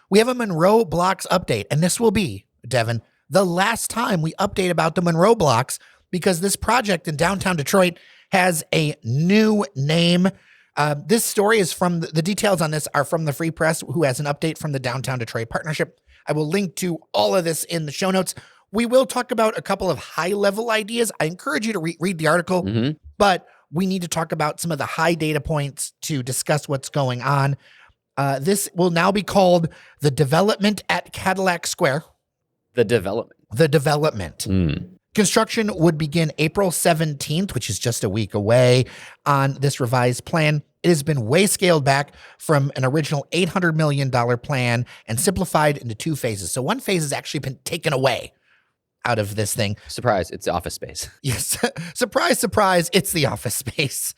We have a Monroe Blocks update, and this will be, Devin, the last time we update about the Monroe Blocks because this project in downtown Detroit has a new name. This story is from the details on this are from the Free Press, who has an update from the Downtown Detroit Partnership. I will link to all of this in the show notes. We will talk about a couple of high-level ideas. I encourage you to read the article, but we need to talk about some of the high data points to discuss what's going on. This will now be called the development at Cadillac Square. The development. Construction would begin April 17th, which is just a week away on this revised plan. It has been way scaled back from an original $800 million plan and simplified into two phases. So one phase has actually been taken away out of this thing. Surprise, it's office space. Yes. Surprise, surprise, it's the office space.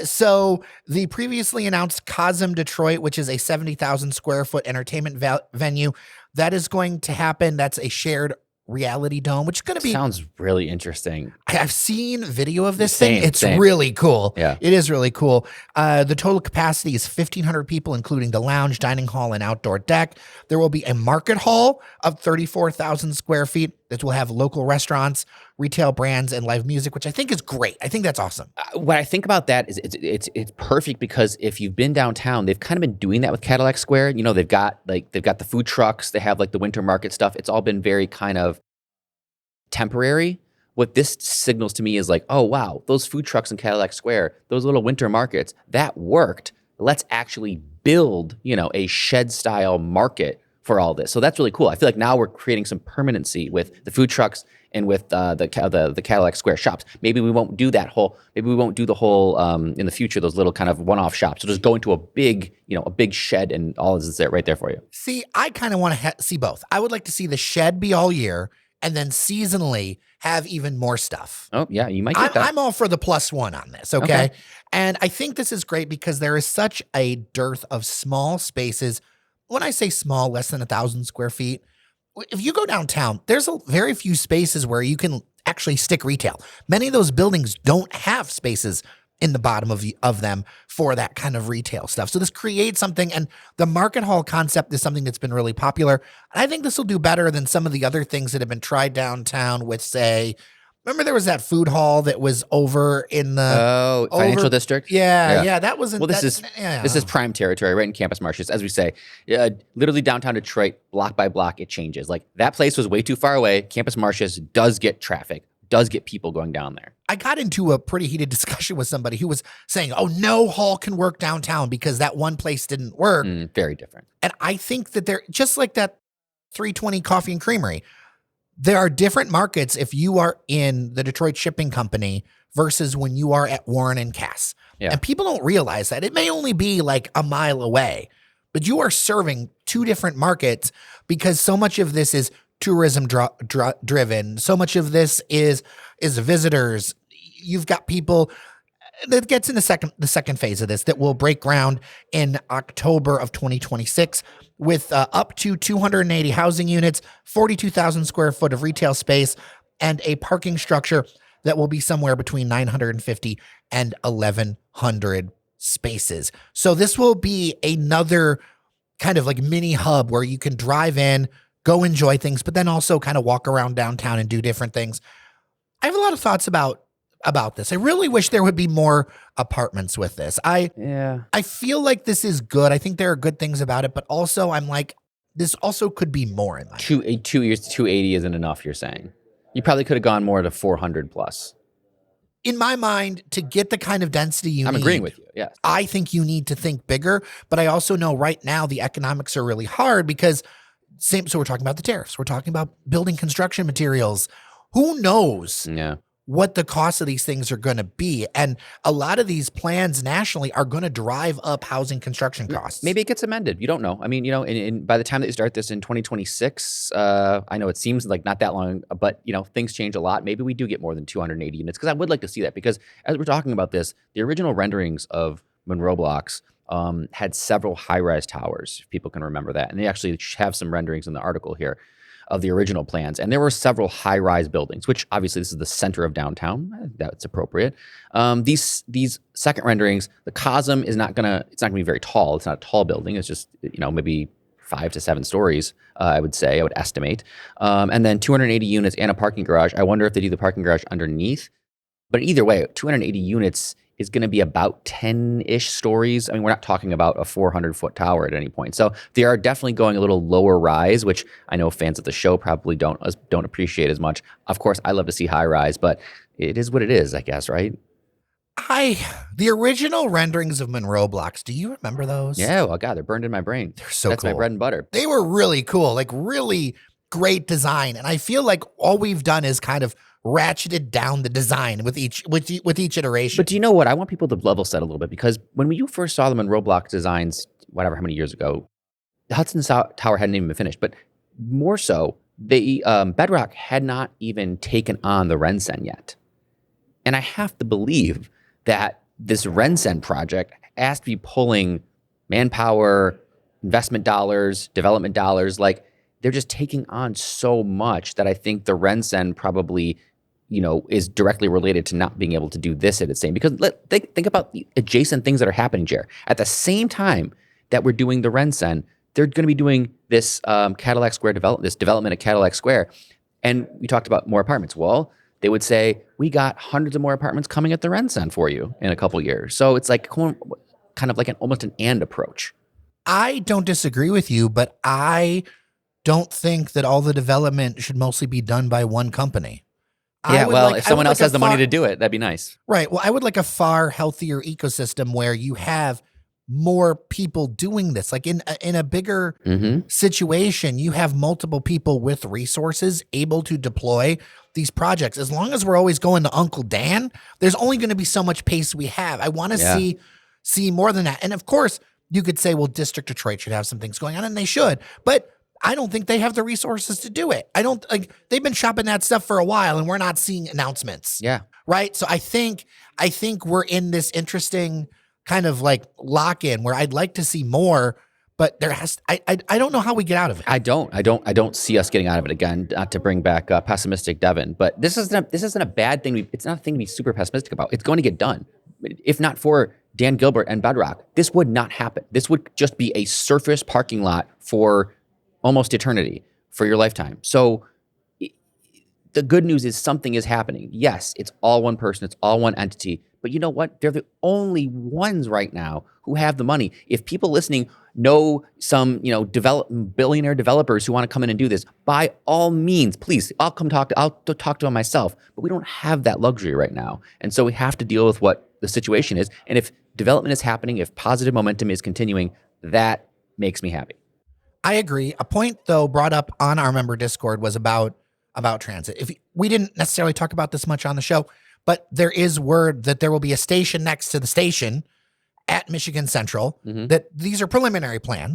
So the previously announced Cosm Detroit, which is a 70,000 square foot entertainment venue, that is going to happen. That's a shared reality dome, which is going to be... Sounds really interesting. I've seen video of this thing. It's really cool. Yeah. It is really cool. The total capacity is 1,500 people, including the lounge, dining hall, and outdoor deck. There will be a market hall of 34,000 square feet that will have local restaurants, retail brands, and live music, which I think is great. I think that's awesome. What I think about that is it's perfect because if you've been downtown, they've kind of been doing that with Cadillac Square. You know, they've got the food trucks, they have like the winter market stuff. It's all been very kind of temporary. What this signals to me is like, oh wow, those food trucks in Cadillac Square, those little winter markets, that worked. Let's actually build, a shed style market for all this. So that's really cool. I feel like now we're creating some permanency with the food trucks and with the Cadillac Square shops. Maybe we won't do that whole. Maybe we won't do the whole in the future. Those little kind of one-off shops. So just go into a big shed and all this is there right there for you. See, I kind of want to see both. I would like to see the shed be all year and then seasonally have even more stuff. Oh yeah, you might get that. I'm all for the +1 on this. Okay. And I think this is great because there is such a dearth of small spaces. When I say small, less than 1,000 square feet, if you go downtown, there's very few spaces where you can actually stick retail. Many of those buildings don't have spaces in the bottom of them for that kind of retail stuff. So this creates something, and the market hall concept is something that's been really popular. And I think this will do better than some of the other things that have been tried downtown with, say, remember there was that food hall that was over in the financial district? Yeah, that wasn't. Well, this is prime territory, right in Campus Martius, as we say. Literally downtown Detroit, block by block, it changes. Like that place was way too far away. Campus Martius does get traffic, does get people going down there. I got into a pretty heated discussion with somebody who was saying, oh, no hall can work downtown because that one place didn't work. Very different. And I think that they're just like that 320 Coffee and Creamery. There are different markets if you are in the Detroit Shipping Company versus when you are at Warren and Cass. Yeah. And people don't realize that. It may only be like a mile away, but you are serving two different markets because so much of this is tourism driven. So much of this is visitors. You've got people that gets in the second phase of this that will break ground in October of 2026 with up to 280 housing units, 42,000 square foot of retail space, and a parking structure that will be somewhere between 950 and 1,100 spaces. So this will be another kind of like mini hub where you can drive in, go enjoy things, but then also kind of walk around downtown and do different things. I have a lot of thoughts about this. I really wish there would be more apartments with this. I feel like this is good. I think there are good things about it, but also I'm like, this also could be more in life. 2 years to 280 isn't enough, you're saying? You probably could have gone more to 400 plus. In my mind, to get the kind of density you need. I'm agreeing with you, yes. I think you need to think bigger, but I also know right now the economics are really hard because so we're talking about the tariffs. We're talking about building construction materials. Who knows what the cost of these things are going to be? And a lot of these plans nationally are going to drive up housing construction costs. Maybe it gets amended. You don't know. I mean, and by the time that you start this in 2026, I know it seems like not that long, but things change a lot. Maybe we do get more than 280 units because I would like to see that because as we're talking about this, the original renderings of Monroe Blocks had several high-rise towers, if people can remember that. And they actually have some renderings in the article here of the original plans. And there were several high-rise buildings, which obviously this is the center of downtown. That's appropriate. These second renderings, the Cosm is it's not gonna be very tall. It's not a tall building. It's just, maybe 5 to 7 stories, I would estimate. And then 280 units and a parking garage. I wonder if they do the parking garage underneath. But either way, 280 units is going to be about 10-ish stories. I mean, we're not talking about a 400-foot tower at any point. So they are definitely going a little lower rise, which I know fans of the show probably don't appreciate as much. Of course, I love to see high rise, but it is what it is, I guess, right? The original renderings of Monroe Blocks, do you remember those? Yeah, well, God, they're burned in my brain. They're so That's cool. my bread and butter. They were really cool, like really great design. And I feel like all we've done is kind of ratcheted down the design with each iteration. But do you know what? I want people to level set a little bit, because when you first saw the Monroe Block designs, whatever, how many years ago, the Hudson Tower hadn't even been finished. But more so, the Bedrock had not even taken on the Rensen yet. And I have to believe that this Rensen project has to be pulling manpower, investment dollars, development dollars. Like, they're just taking on so much that I think the Rensen probably, is directly related to not being able to do this at its same. Because think about the adjacent things that are happening, Jer. At the same time that we're doing the Rensen, they're going to be doing this Cadillac Square development at Cadillac Square. And we talked about more apartments. Well, they would say, we got hundreds of more apartments coming at the Rensen for you in a couple years. So it's like kind of like almost an and approach. I don't disagree with you, but I don't think that all the development should mostly be done by one company. Yeah, well, if someone else has the money to do it, that'd be nice. Right. Well, I would like a far healthier ecosystem where you have more people doing this. Like in a bigger situation, you have multiple people with resources able to deploy these projects. As long as we're always going to Uncle Dan, there's only going to be so much pace we have. I want to see more than that. And of course, you could say, well, District Detroit should have some things going on, and they should. But I don't think they have the resources to do it. They've been shopping that stuff for a while, and we're not seeing announcements. Yeah. Right. So I think we're in this interesting kind of like lock-in where I'd like to see more, but I don't know how we get out of it. I don't see us getting out of it again. Not to bring back pessimistic Devin, but this isn't a bad thing. It's not a thing to be super pessimistic about. It's going to get done. If not for Dan Gilbert and Bedrock, this would not happen. This would just be a surface parking lot for almost eternity, for your lifetime. So the good news is something is happening. Yes, it's all one person, it's all one entity. But you know what? They're the only ones right now who have the money. If people listening know some, billionaire developers who want to come in and do this, by all means, please, I'll talk to them myself. But we don't have that luxury right now. And so we have to deal with what the situation is. And if development is happening, if positive momentum is continuing, that makes me happy. I agree. A point, though, brought up on our member Discord was about transit. If we didn't necessarily talk about this much on the show, but there is word that there will be a station next to the station at Michigan Central, that these are preliminary plans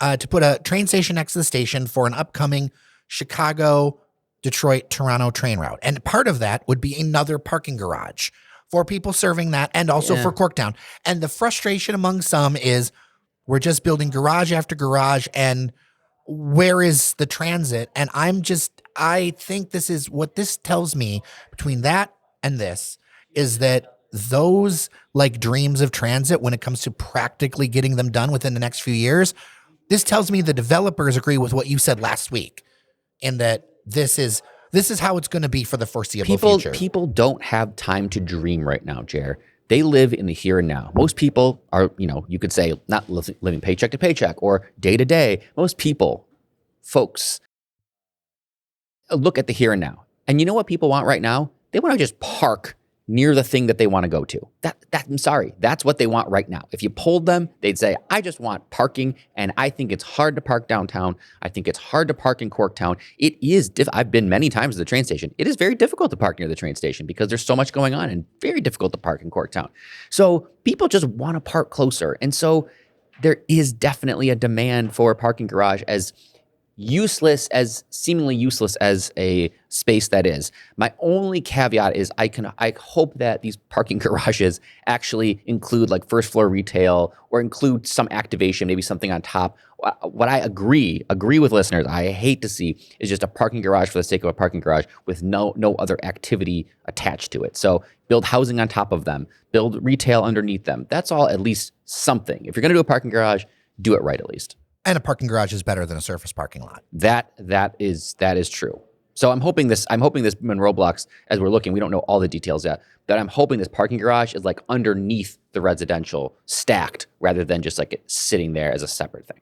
to put a train station next to the station for an upcoming Chicago, Detroit, Toronto train route. And part of that would be another parking garage for people serving that, and also for Corktown. And the frustration among some is we're just building garage after garage, and where is the transit? And I think this is what this tells me between that and this is that those like dreams of transit, when it comes to practically getting them done within the next few years, this tells me the developers agree with what you said last week, in that this is how it's going to be for the foreseeable future. People don't have time to dream right now, Jer. They live in the here and now. Most people are, you could say, not living paycheck to paycheck or day to day. Most people, folks, look at the here and now. And you know what people want right now? They want to just park near the thing that they want to go to. I'm sorry. That's what they want right now. If you polled them, they'd say, I just want parking, and I think it's hard to park downtown. I think it's hard to park in Corktown. It is, I've been many times to the train station. It is very difficult to park near the train station because there's so much going on, and very difficult to park in Corktown. So people just want to park closer. And so there is definitely a demand for a parking garage, as seemingly useless as a space that is. My only caveat is I hope that these parking garages actually include like first floor retail, or include some activation, maybe something on top. What I agree with listeners, I hate to see is just a parking garage for the sake of a parking garage with no other activity attached to it. So build housing on top of them, build retail underneath them. That's all at least something. If you're going to do a parking garage, do it right at least. And a parking garage is better than a surface parking lot. That is true. So I'm hoping this Monroe Blocks, as we're looking, we don't know all the details yet, but I'm hoping this parking garage is like underneath the residential, stacked, rather than just like it sitting there as a separate thing.